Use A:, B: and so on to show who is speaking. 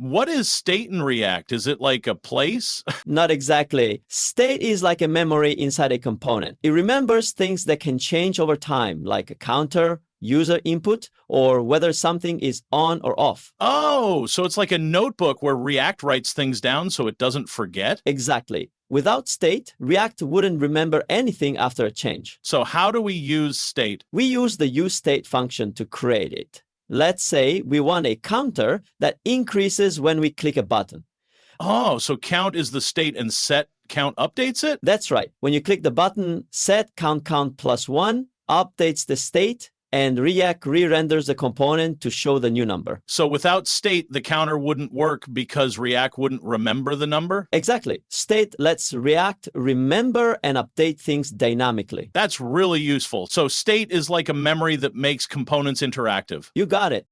A: What is state in React? Is it like a place?
B: Not exactly. State is like a memory inside a component. It remembers things that can change over time, like a counter, user input, or whether something is on or off.
A: Oh, so it's like a notebook where React writes things down so it doesn't forget?
B: Exactly. Without state, React wouldn't remember anything after a change.
A: So how do we use state?
B: We use the useState function to create it. Let's say we want a counter that increases when we click a button.
A: Oh, so count is the state and set count updates it?
B: That's right. When you click the button set count +1, updates the state, and React re-renders the component to show the new number.
A: So without state, the counter wouldn't work because React wouldn't remember the number?
B: Exactly. State lets React remember and update things dynamically.
A: That's really useful. So state is like a memory that makes components interactive.
B: You got it.